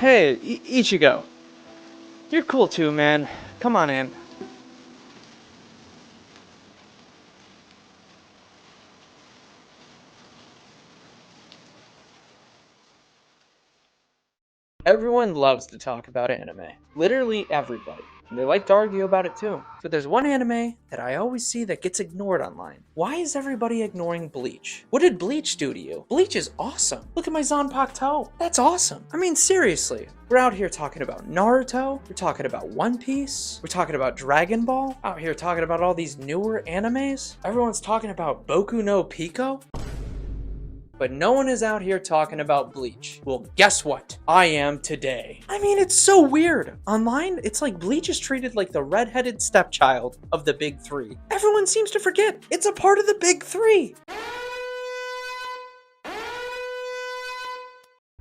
Hey, Ichigo. You're cool too, man. Come on in. Everyone loves to talk about anime. Literally everybody. And they like to argue about it too. But there's one anime that I always see that gets ignored online. Why is everybody ignoring Bleach? What did Bleach do to you? Bleach is awesome. Look at my Zanpakuto toe. That's awesome. I mean, seriously. We're out here talking about Naruto. We're talking about One Piece. We're talking about Dragon Ball. Out here talking about all these newer animes. Everyone's talking about Boku no Pico. But no one is out here talking about Bleach. Well, guess what? I am today. I mean, it's so weird. Online, it's like Bleach is treated like the redheaded stepchild of the big three. Everyone seems to forget it's a part of the big three.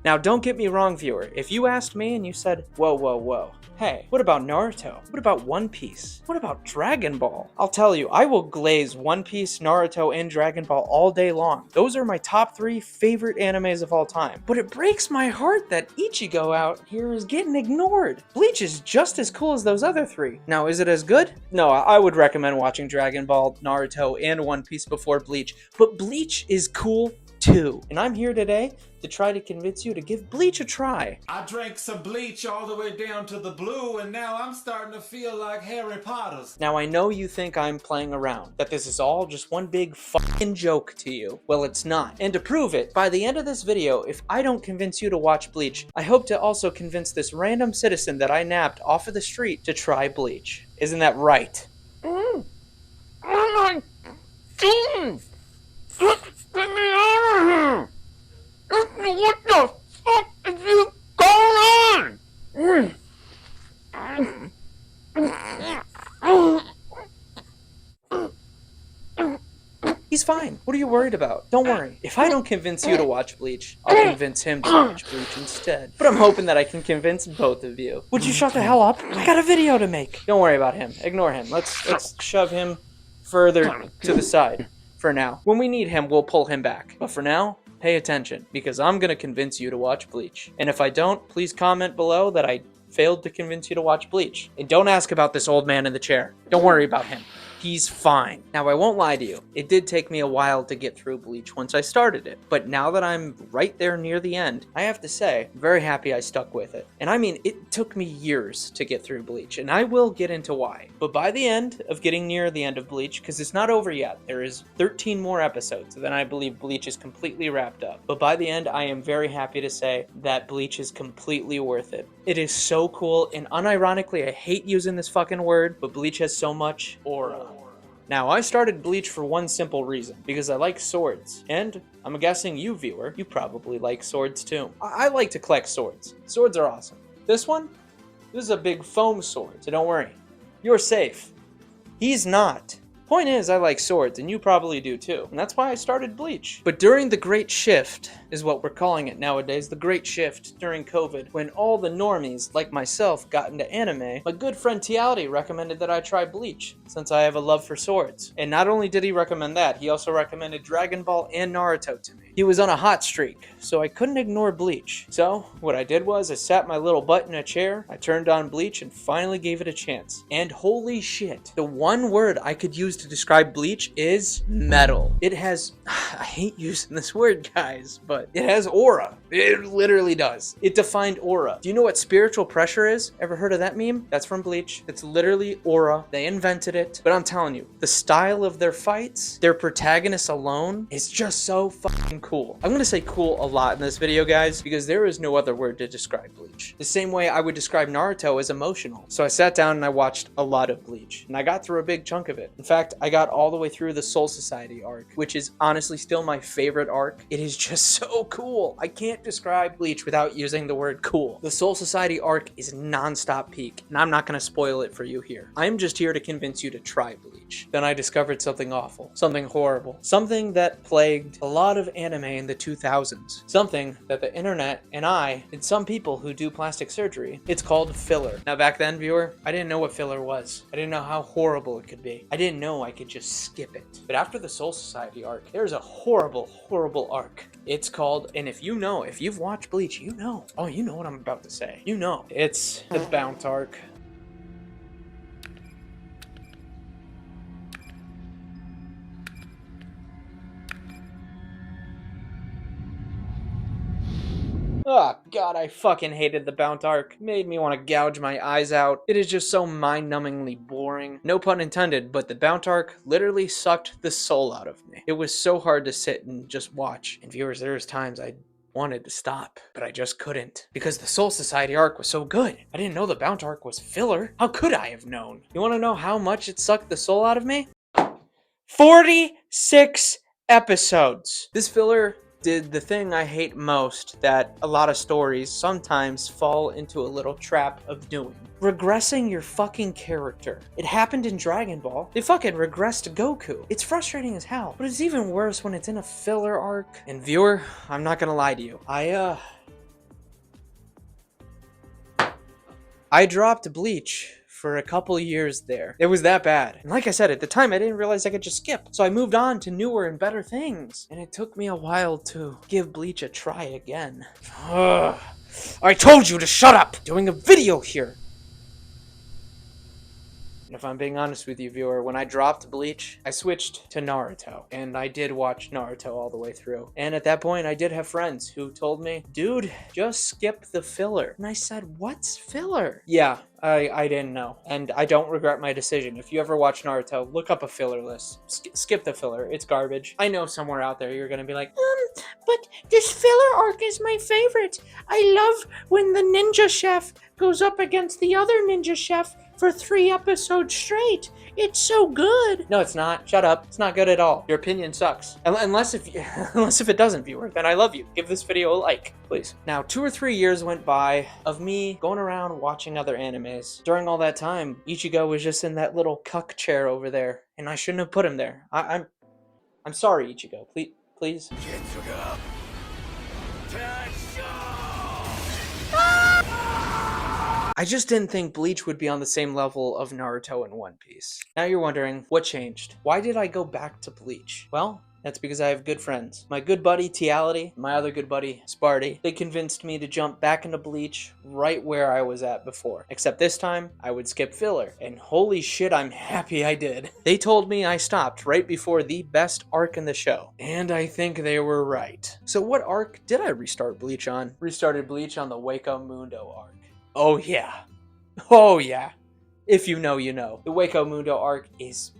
Now, don't get me wrong, viewer. If you asked me and you said, whoa, whoa, whoa, hey, what about Naruto? What about One Piece? What about Dragon Ball? I'll tell you, I will glaze One Piece, Naruto, and Dragon Ball all day long. Those are my top 3 favorite animes of all time. But it breaks my heart that Ichigo out here is getting ignored. Bleach is just as cool as those other 3. Now, is it as good? No, I would recommend watching Dragon Ball, Naruto, and One Piece before Bleach. But Bleach is cool too. And I'm here today to try to convince you to give Bleach a try. I drank some bleach all the way down to the blue, and now I'm starting to feel like Harry Potter's. Now, I know you think I'm playing around, that this is all just one big fucking joke to you. Well, it's not. And to prove it, by the end of this video, if I don't convince you to watch Bleach, I hope to also convince this random citizen that I nabbed off of the street to try Bleach. Isn't that right? Oh my God! Get me out of here! What the fuck is going on? He's fine. What are you worried about? Don't worry. If I don't convince you to watch Bleach, I'll convince him to watch Bleach instead. But I'm hoping that I can convince both of you. Would you shut the hell up? I got a video to make. Don't worry about him. Ignore him. Let's shove him further to the side for now. When we need him, we'll pull him back. But for now, pay attention, because I'm gonna convince you to watch Bleach. And if I don't, please comment below that I failed to convince you to watch Bleach. And don't ask about this old man in the chair. Don't worry about him. He's fine. Now, I won't lie to you. It did take me a while to get through Bleach once I started it. But now that I'm right there near the end, I have to say, I'm very happy I stuck with it. And I mean, it took me years to get through Bleach, and I will get into why. But by the end of getting near the end of Bleach, because it's not over yet, there is 13 more episodes, then I believe Bleach is completely wrapped up. But by the end, I am very happy to say that Bleach is completely worth it. It is so cool, and unironically, I hate using this fucking word, but Bleach has so much aura. Now, I started Bleach for one simple reason, because I like swords, and I'm guessing you, viewer, you probably like swords too. I like to collect swords. Swords are awesome. This is a big foam sword, so don't worry. You're safe. He's not. Point is, I like swords, and you probably do too, and that's why I started Bleach. But during the Great Shift, is what we're calling it nowadays, the Great Shift during COVID, when all the normies, like myself, got into anime, my good friend Tiality recommended that I try Bleach, since I have a love for swords. And not only did he recommend that, he also recommended Dragon Ball and Naruto to me. He was on a hot streak, so I couldn't ignore Bleach. So, what I did was, I sat my little butt in a chair, I turned on Bleach, and finally gave it a chance. And holy shit, the one word I could use to describe Bleach is metal. It has, I hate using this word, guys, but it has aura. It literally does. It defined aura. Do you know what spiritual pressure is? Ever heard of that meme? That's from Bleach. It's literally aura. They invented it. But I'm telling you, the style of their fights, their protagonists alone, is just so fucking cool. I'm gonna say cool a lot in this video, guys, because there is no other word to describe Bleach. The same way I would describe Naruto as emotional. So I sat down and I watched a lot of Bleach, and I got through a big chunk of it. In fact, I got all the way through the Soul Society arc, which is honestly still my favorite arc. It is just so cool. I can't describe Bleach without using the word cool. The Soul Society arc is non-stop peak, and I'm not going to spoil it for you here. I'm just here to convince you to try Bleach. Then I discovered something awful, something horrible, something that plagued a lot of anime in the 2000s, something that the internet and I, and some people who do plastic surgery, it's called filler. Now back then, viewer, I didn't know what filler was. I didn't know how horrible it could be. I didn't know know I could just skip it. But after the Soul Society arc, there's a horrible, horrible arc. It's called, and if you've watched Bleach, you know. Oh, you know what I'm about to say. You know. It's the Bounce arc. Oh god, I fucking hated the Bounce arc. Made me want to gouge my eyes out. It is just so mind-numbingly boring. No pun intended, but the Bounce arc literally sucked the soul out of me. It was so hard to sit and just watch. And viewers, there's times I wanted to stop, but I just couldn't. Because the Soul Society arc was so good. I didn't know the Bounce arc was filler. How could I have known? You want to know how much it sucked the soul out of me? 46 episodes. This filler did the thing I hate most that a lot of stories sometimes fall into a little trap of doing. Regressing your fucking character. It happened in Dragon Ball. They fucking regressed Goku. It's frustrating as hell, but it's even worse when it's in a filler arc. And viewer, I'm not gonna lie to you. I dropped Bleach for a couple years there. It was that bad. And like I said, at the time, I didn't realize I could just skip. So I moved on to newer and better things. And it took me a while to give Bleach a try again. Ugh. I told you to shut up! Doing a video here. And if I'm being honest with you, viewer, when I dropped Bleach, I switched to Naruto. And I did watch Naruto all the way through. And at that point, I did have friends who told me, dude, just skip the filler. And I said, what's filler? Yeah, I didn't know. And I don't regret my decision. If you ever watch Naruto, look up a filler list. Skip the filler. It's garbage. I know somewhere out there you're gonna be like, but this filler arc is my favorite. I love when the ninja chef goes up against the other ninja chef for 3 episodes straight. It's so good. No, it's not. Shut up. It's not good at all. Your opinion sucks. Unless if it doesn't, viewer, then I love you. Give this video a like, please. Now, 2 or 3 years went by of me going around watching other animes. During all that time, Ichigo was just in that little cuck chair over there, and I shouldn't have put him there. I'm sorry, Ichigo. Please. I just didn't think Bleach would be on the same level of Naruto and One Piece. Now you're wondering, what changed? Why did I go back to Bleach? Well, that's because I have good friends. My good buddy, Tiality, my other good buddy, Sparty, they convinced me to jump back into Bleach right where I was at before. Except this time, I would skip filler. And holy shit, I'm happy I did. They told me I stopped right before the best arc in the show. And I think they were right. So what arc did I restart Bleach on? Restarted Bleach on the Waco Mundo arc. Oh yeah. Oh yeah. If you know, you know. The Waco Mundo arc is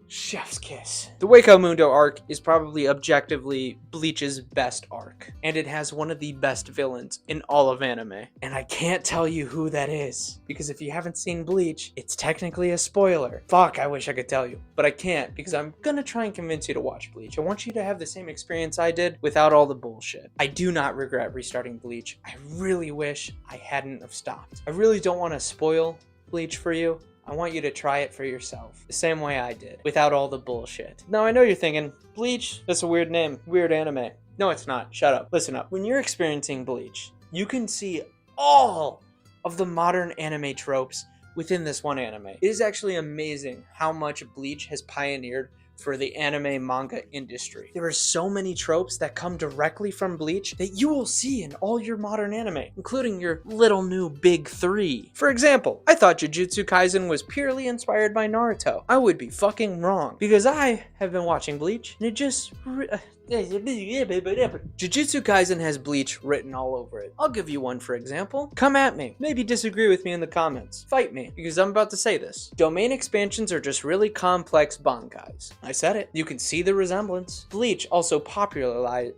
chef's kiss. The Waco Mundo arc is probably objectively Bleach's best arc. And it has one of the best villains in all of anime. And I can't tell you who that is. Because if you haven't seen Bleach, it's technically a spoiler. Fuck, I wish I could tell you. But I can't, because I'm gonna try and convince you to watch Bleach. I want you to have the same experience I did without all the bullshit. I do not regret restarting Bleach. I really wish I hadn't have stopped. I really don't want to spoil Bleach for you. I want you to try it for yourself, the same way I did, without all the bullshit. Now, I know you're thinking, Bleach, that's a weird name, weird anime. No, it's not. Shut up. Listen up. When you're experiencing Bleach, you can see all of the modern anime tropes within this one anime. It is actually amazing how much Bleach has pioneered for the anime manga industry. There are so many tropes that come directly from Bleach that you will see in all your modern anime, including your little new big 3. For example, I thought Jujutsu Kaisen was purely inspired by Naruto. I would be fucking wrong, because I have been watching Bleach, and it just... Jujutsu Kaisen has Bleach written all over it. I'll give you one for example. Come at me. Maybe disagree with me in the comments. Fight me, because I'm about to say this. Domain expansions are just really complex bankais. I said it. You can see the resemblance. Bleach also popularized...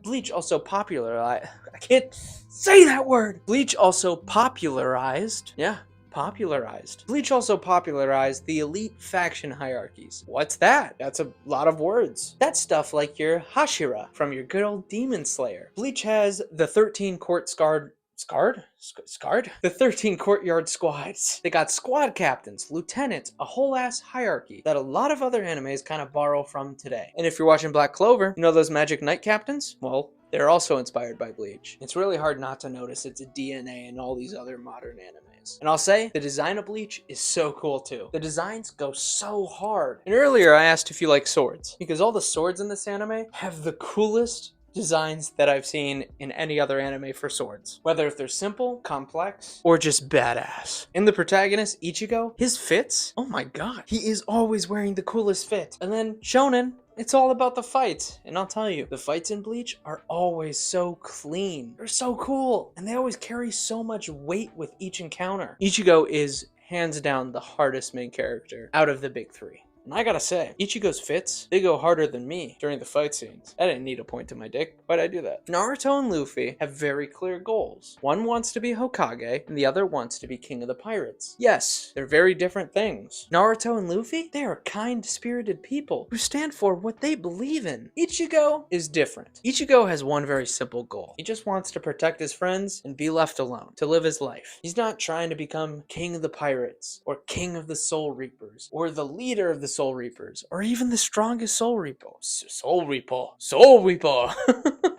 Bleach also popularized... I can't say that word! Bleach also popularized... Yeah. Popularized. Bleach also popularized the elite faction hierarchies. What's that? That's a lot of words. That's stuff like your Hashira from your good old Demon Slayer. Bleach has the 13 The 13 courtyard squads. They got squad captains, lieutenants, a whole ass hierarchy that a lot of other animes kind of borrow from today. And if you're watching Black Clover, you know those magic knight captains? Well, they're also inspired by Bleach. It's really hard not to notice its DNA in all these other modern animes. And I'll say, the design of Bleach is so cool too. The designs go so hard. And earlier I asked if you like swords, because all the swords in this anime have the coolest designs that I've seen in any other anime for swords. Whether if they're simple, complex, or just badass. In the protagonist, Ichigo, his fits, oh my god, he is always wearing the coolest fit. And then shonen, it's all about the fights. And I'll tell you, the fights in Bleach are always so clean. They're so cool. And they always carry so much weight with each encounter. Ichigo is hands down the hardest main character out of the big three. And I gotta say, Ichigo's fits, they go harder than me during the fight scenes. I didn't need a point to my dick. Why'd I do that? Naruto and Luffy have very clear goals. One wants to be Hokage, and the other wants to be King of the Pirates. Yes, they're very different things. Naruto and Luffy, they are kind-spirited people who stand for what they believe in. Ichigo is different. Ichigo has one very simple goal. He just wants to protect his friends and be left alone, to live his life. He's not trying to become King of the Pirates, or King of the Soul Reapers, or the leader of the Soul Reapers, or even the strongest Soul Reaper. Soul Reaper.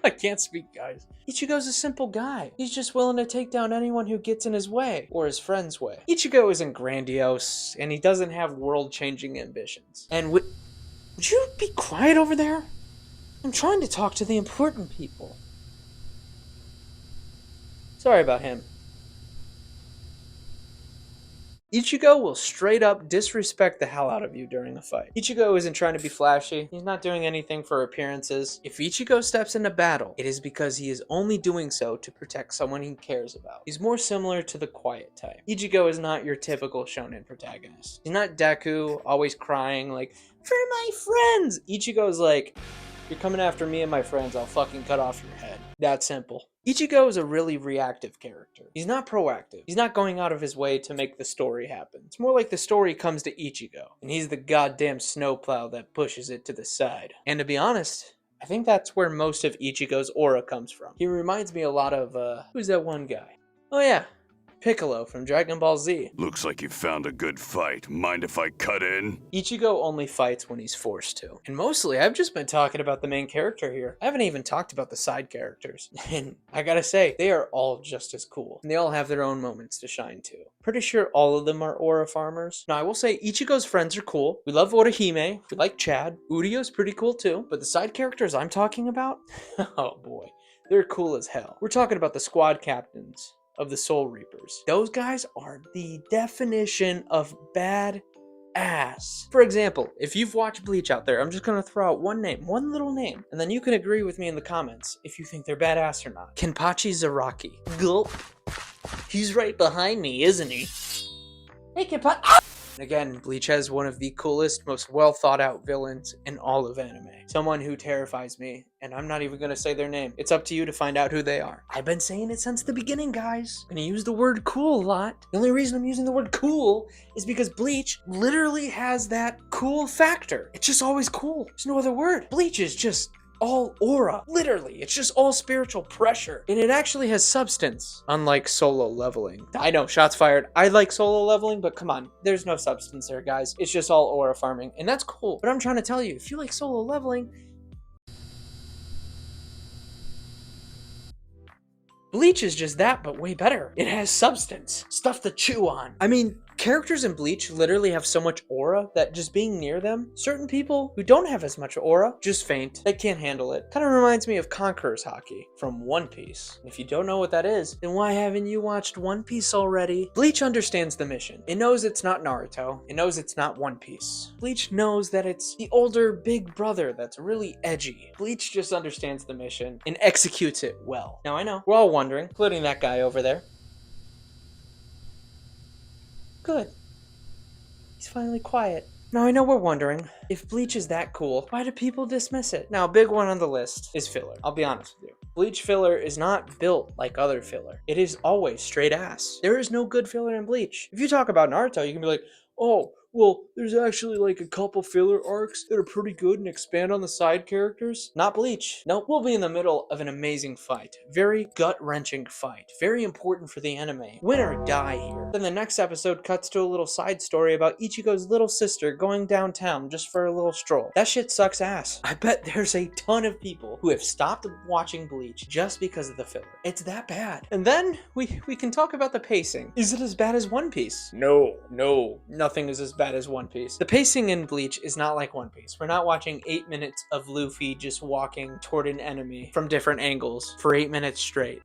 I can't speak, guys. Ichigo's a simple guy. He's just willing to take down anyone who gets in his way, or his friend's way. Ichigo isn't grandiose, and he doesn't have world-changing ambitions. And would you be quiet over there? I'm trying to talk to the important people. Sorry about him. Ichigo will straight up disrespect the hell out of you during a fight. Ichigo isn't trying to be flashy. He's not doing anything for appearances. If Ichigo steps into battle, it is because he is only doing so to protect someone he cares about. He's more similar to the quiet type. Ichigo is not your typical shonen protagonist. He's not Deku, always crying like, for my friends! Ichigo's like, you're coming after me and my friends, I'll fucking cut off your head. That simple. Ichigo is a really reactive character. He's not proactive. He's not going out of his way to make the story happen. It's more like the story comes to Ichigo, and he's the goddamn snowplow that pushes it to the side. And to be honest, I think that's where most of Ichigo's aura comes from. He reminds me a lot of, who's that one guy? Oh yeah, Piccolo from Dragon Ball Z. Looks like you found a good fight. Mind if I cut in? Ichigo only fights when he's forced to. And mostly, I've just been talking about the main character here. I haven't even talked about the side characters. And I gotta say, they are all just as cool. And they all have their own moments to shine too. Pretty sure all of them are aura farmers. Now, I will say, Ichigo's friends are cool. We love Orihime. We like Chad. Urio's pretty cool too. But the side characters I'm talking about? Oh boy. They're cool as hell. We're talking about the squad captains of the Soul Reapers. Those guys are the definition of bad ass. For example, if you've watched Bleach out there, I'm just gonna throw out one name, one little name, and then you can agree with me in the comments if you think they're badass or not. Kenpachi Zaraki. Gulp. He's right behind me, isn't he? Hey, Kenpachi. Again, Bleach has one of the coolest, most well thought out villains in all of anime. Someone who terrifies me, and I'm not even gonna say their name. It's up to you to find out who they are. I've been saying it since the beginning, guys. I'm gonna use the word cool a lot. The only reason I'm using the word cool is because Bleach literally has that cool factor. It's just always cool. There's no other word. Bleach is just all aura. Literally, it's just all spiritual pressure. And it actually has substance, unlike solo leveling. I know, shots fired. I like solo leveling, but come on, there's no substance there, guys. It's just all aura farming, and that's cool. But I'm trying to tell you, if you like solo leveling, Bleach is just that, but way better. It has substance, stuff to chew on. I mean, characters in Bleach literally have so much aura that just being near them, certain people who don't have as much aura just faint. They can't handle it. Kind of reminds me of Conqueror's Haki from One Piece. If you don't know what that is, then why haven't you watched One Piece already? Bleach understands the mission. It knows it's not Naruto. It knows it's not One Piece. Bleach knows that it's the older big brother that's really edgy. Bleach just understands the mission and executes it well. Now I know, we're all wondering, including that guy over there. Good. He's finally quiet. Now I know we're wondering, if Bleach is that cool, why do people dismiss it? Now a big one on the list is filler. I'll be honest with you. Bleach filler is not built like other filler. It is always straight ass. There is no good filler in Bleach. If you talk about Naruto, you can be like, oh, well, there's actually like a couple filler arcs that are pretty good and expand on the side characters. Not Bleach. Nope, we'll be in the middle of an amazing fight. Very gut-wrenching fight. Very important for the anime. Win or die here. Then the next episode cuts to a little side story about Ichigo's little sister going downtown just for a little stroll. That shit sucks ass. I bet there's a ton of people who have stopped watching Bleach just because of the filler. It's that bad. And then we can talk about the pacing. Is it as bad as One Piece? No, nothing is as bad as One Piece. The pacing in Bleach is not like One Piece. We're not watching 8 minutes of Luffy just walking toward an enemy from different angles for 8 minutes straight.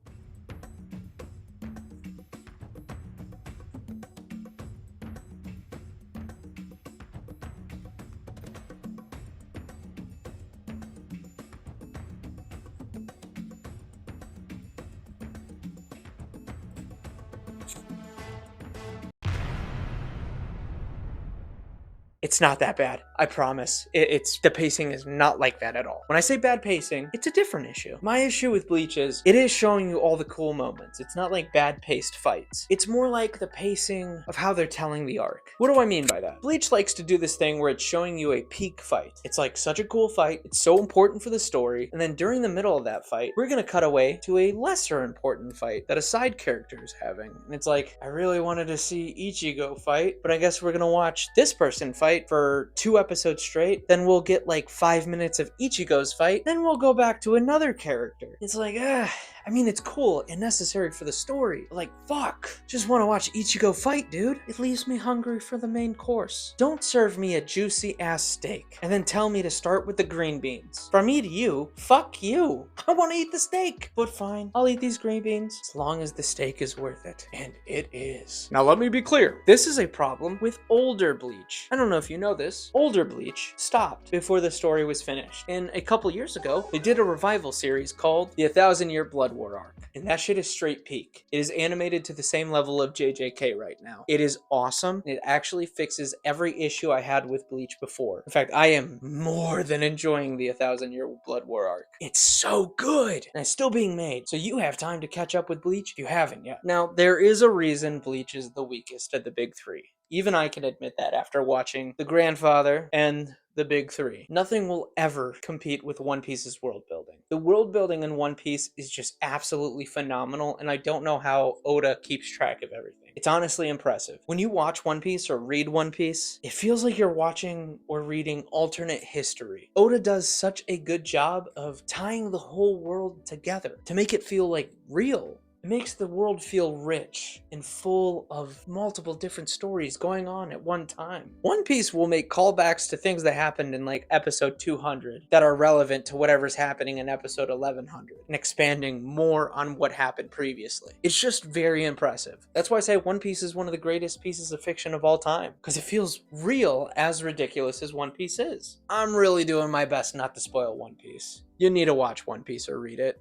It's not that bad. I promise. The pacing is not like that at all. When I say bad pacing, it's a different issue. My issue with Bleach is it is showing you all the cool moments. It's not like bad paced fights. It's more like the pacing of how they're telling the arc. What do I mean by that? Bleach likes to do this thing where it's showing you a peak fight. It's like such a cool fight. It's so important for the story. And then during the middle of that fight, we're going to cut away to a lesser important fight that a side character is having. And it's like, I really wanted to see Ichigo fight, but I guess we're going to watch this person fight for 2 episodes straight, then we'll get like 5 minutes of Ichigo's fight, then we'll go back to another character. It's like, I mean, it's cool and necessary for the story. But like, fuck. Just want to watch Ichigo fight, dude. It leaves me hungry for the main course. Don't serve me a juicy ass steak and then tell me to start with the green beans. From me to you, fuck you. I want to eat the steak. But fine, I'll eat these green beans as long as the steak is worth it. And it is. Now let me be clear. This is a problem with older Bleach. I don't know if you know this. Older Bleach stopped before the story was finished. And a couple years ago, they did a revival series called The 1,000-Year Blood War arc. And that shit is straight peak. It is animated to the same level of JJK right now. It is awesome. It actually fixes every issue I had with Bleach before. In fact, I am more than enjoying the 1,000-Year Blood War arc. It's so good. And it's still being made. So you have time to catch up with Bleach if you haven't yet. Now, there is a reason Bleach is the weakest of the big three. Even I can admit that after watching The Grandfather and the big three. Nothing will ever compete with One Piece's world building. The world building in One Piece is just absolutely phenomenal, and I don't know how Oda keeps track of everything. It's honestly impressive. When you watch One Piece or read One Piece, it feels like you're watching or reading alternate history. Oda does such a good job of tying the whole world together to make it feel like real. It makes the world feel rich and full of multiple different stories going on at one time. One Piece will make callbacks to things that happened in like episode 200 that are relevant to whatever's happening in episode 1100 and expanding more on what happened previously. It's just very impressive. That's why I say One Piece is one of the greatest pieces of fiction of all time, because it feels real, as ridiculous as One Piece is. I'm really doing my best not to spoil One Piece. You need to watch One Piece or read it.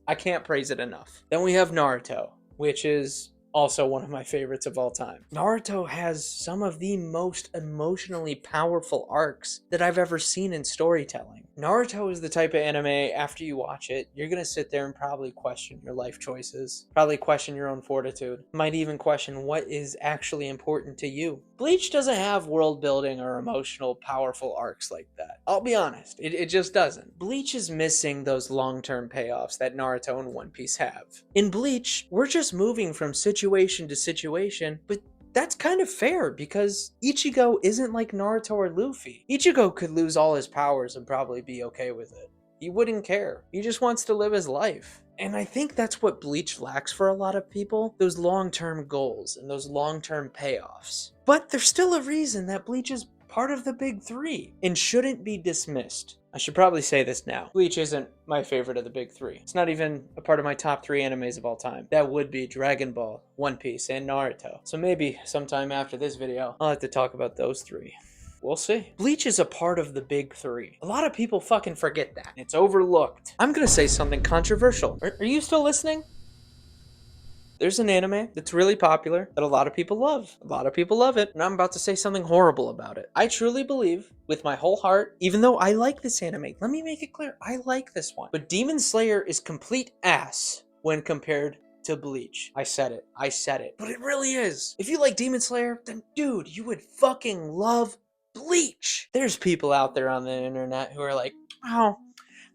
I can't praise it enough. Then we have Naruto, which is also one of my favorites of all time. Naruto has some of the most emotionally powerful arcs that I've ever seen in storytelling. Naruto is the type of anime, after you watch it, you're gonna sit there and probably question your life choices, probably question your own fortitude, might even question what is actually important to you. Bleach doesn't have world building or emotional, powerful arcs like that. I'll be honest, it just doesn't. Bleach is missing those long-term payoffs that Naruto and One Piece have. In Bleach, we're just moving from situation to situation, but that's kind of fair because Ichigo isn't like Naruto or Luffy. Ichigo could lose all his powers and probably be okay with it. He wouldn't care. He just wants to live his life. And I think that's what Bleach lacks for a lot of people, those long-term goals and those long-term payoffs. But there's still a reason that Bleach is part of the big three and shouldn't be dismissed. I should probably say this now. Bleach isn't my favorite of the big three. It's not even a part of my top 3 animes of all time. That would be Dragon Ball, One Piece, and Naruto. So maybe sometime after this video, I'll have to talk about those 3. We'll see. Bleach is a part of the big three. A lot of people fucking forget that. It's overlooked. I'm gonna say something controversial. Are you still listening? There's an anime that's really popular that a lot of people love. A lot of people love it, and I'm about to say something horrible about it. I truly believe, with my whole heart, even though I like this anime, let me make it clear, I like this one. But Demon Slayer is complete ass when compared to Bleach. I said it. I said it. But it really is. If you like Demon Slayer, then dude, you would fucking love Bleach. There's people out there on the internet who are like, oh,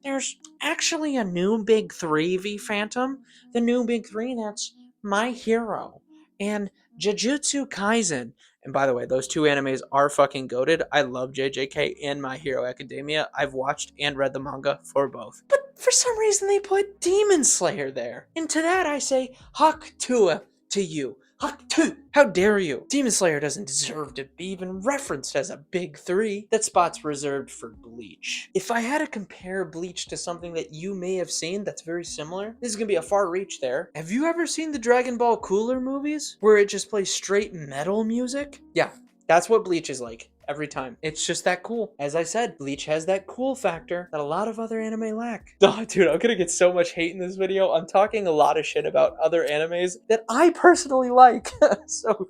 there's actually a new big three, V Phantom. The new big three, that's My Hero and Jujutsu Kaisen. And by the way, those two animes are fucking goated. I love JJK and My Hero Academia. I've watched and read the manga for both. But for some reason, they put Demon Slayer there. And to that, I say, Hak Tua to you. Hak Tu! How dare you? Demon Slayer doesn't deserve to be even referenced as a big three. That spot's reserved for Bleach. If I had to compare Bleach to something that you may have seen that's very similar, this is gonna be a far reach there. Have you ever seen the Dragon Ball Cooler movies? Where it just plays straight metal music? Yeah, that's what Bleach is like. Every time. It's just that cool. As I said, Bleach has that cool factor that a lot of other anime lack. Oh, dude, I'm gonna get so much hate in this video. I'm talking a lot of shit about other animes that I personally like. So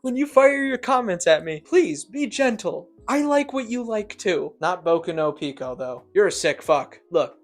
when you fire your comments at me, please be gentle. I like what you like too. Not Boku no Pico though. You're a sick fuck. Look.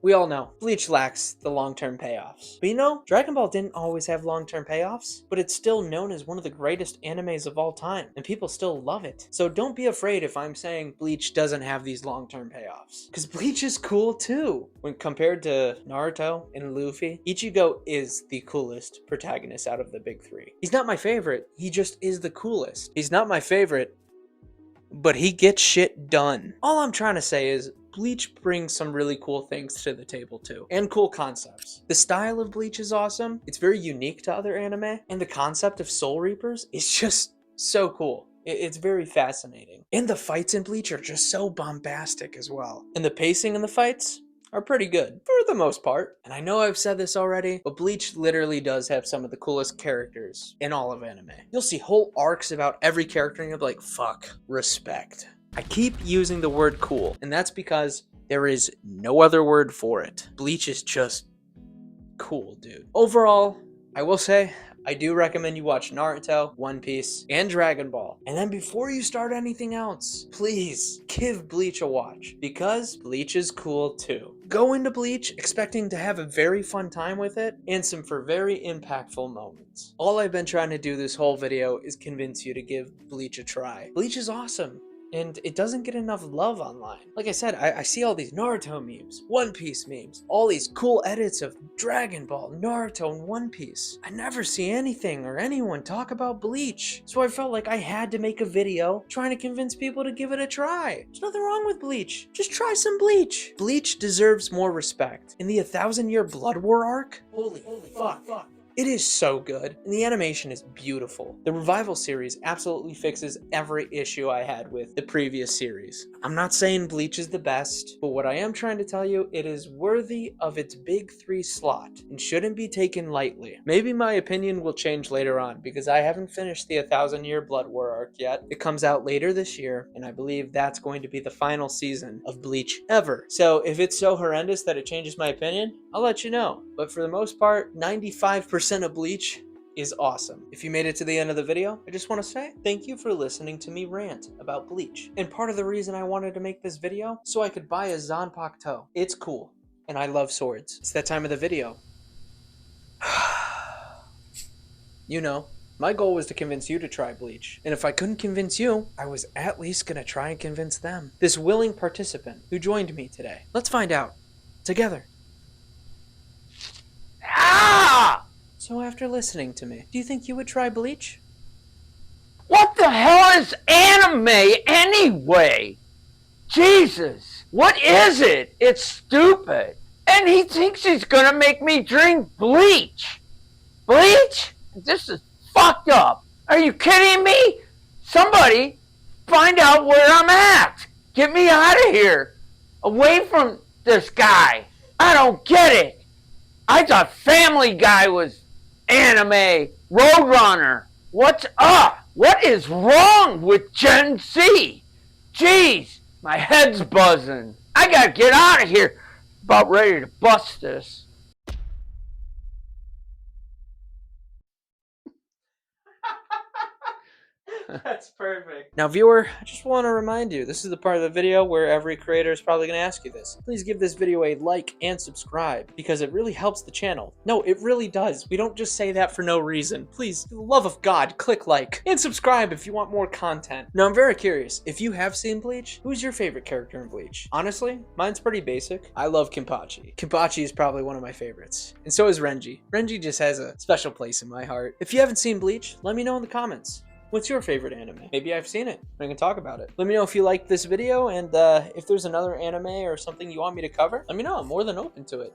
We all know, Bleach lacks the long-term payoffs. But you know, Dragon Ball didn't always have long-term payoffs, but it's still known as one of the greatest animes of all time, and people still love it. So don't be afraid if I'm saying Bleach doesn't have these long-term payoffs, because Bleach is cool too. When compared to Naruto and Luffy, Ichigo is the coolest protagonist out of the big three. He's not my favorite, he just is the coolest. He's not my favorite, but he gets shit done. All I'm trying to say is, Bleach brings some really cool things to the table too, and cool concepts. The style of Bleach is awesome, it's very unique to other anime, and the concept of Soul Reapers is just so cool. It's very fascinating. And the fights in Bleach are just so bombastic as well. And the pacing in the fights are pretty good, for the most part. And I know I've said this already, but Bleach literally does have some of the coolest characters in all of anime. You'll see whole arcs about every character and you'll be like, fuck, respect. I keep using the word cool, and that's because there is no other word for it. Bleach is just cool, dude. Overall, I will say, I do recommend you watch Naruto, One Piece, and Dragon Ball. And then before you start anything else, please give Bleach a watch, because Bleach is cool too. Go into Bleach expecting to have a very fun time with it, and some very impactful moments. All I've been trying to do this whole video is convince you to give Bleach a try. Bleach is awesome. And it doesn't get enough love online. Like I said, I see all these Naruto memes, One Piece memes, all these cool edits of Dragon Ball, Naruto, and One Piece. I never see anything or anyone talk about Bleach. So I felt like I had to make a video trying to convince people to give it a try. There's nothing wrong with Bleach. Just try some Bleach. Bleach deserves more respect. In the 1,000-year Blood War arc, holy fuck. It is so good, and the animation is beautiful. The Revival series absolutely fixes every issue I had with the previous series. I'm not saying Bleach is the best, but what I am trying to tell you, it is worthy of its big 3 slot, and shouldn't be taken lightly. Maybe my opinion will change later on, because I haven't finished the 1,000-year Blood War arc yet. It comes out later this year, and I believe that's going to be the final season of Bleach ever. So if it's so horrendous that it changes my opinion, I'll let you know. But for the most part, 95% of Bleach is awesome. If you made it to the end of the video, I just want to say thank you for listening to me rant about Bleach. And part of the reason I wanted to make this video, so I could buy a Zanpakuto. It's cool, and I love swords. It's that time of the video. You know, my goal was to convince you to try Bleach. And if I couldn't convince you, I was at least gonna try and convince them. This willing participant who joined me today. Let's find out. Together. Ah! So after listening to me, do you think you would try Bleach? What the hell is anime anyway? Jesus, what is it? It's stupid. And he thinks he's gonna make me drink bleach. Bleach? This is fucked up. Are you kidding me? Somebody find out where I'm at. Get me out of here. Away from this guy. I don't get it. I thought Family Guy was anime. Roadrunner. What's up? What is wrong with Gen Z? Jeez, my head's buzzing. I gotta get out of here. About ready to bust this. That's perfect. Now, viewer, I just want to remind you, this is the part of the video where every creator is probably going to ask you this. Please give this video a like and subscribe because it really helps the channel. No, it really does. We don't just say that for no reason. Please, for the love of God, click like and subscribe if you want more content. Now, I'm very curious. If you have seen Bleach, who's your favorite character in Bleach? Honestly, mine's pretty basic. I love Kenpachi. Kenpachi is probably one of my favorites. And so is Renji. Renji just has a special place in my heart. If you haven't seen Bleach, let me know in the comments. What's your favorite anime? Maybe I've seen it. I can talk about it. Let me know if you liked this video, and if there's another anime or something you want me to cover, let me know. I'm more than open to it.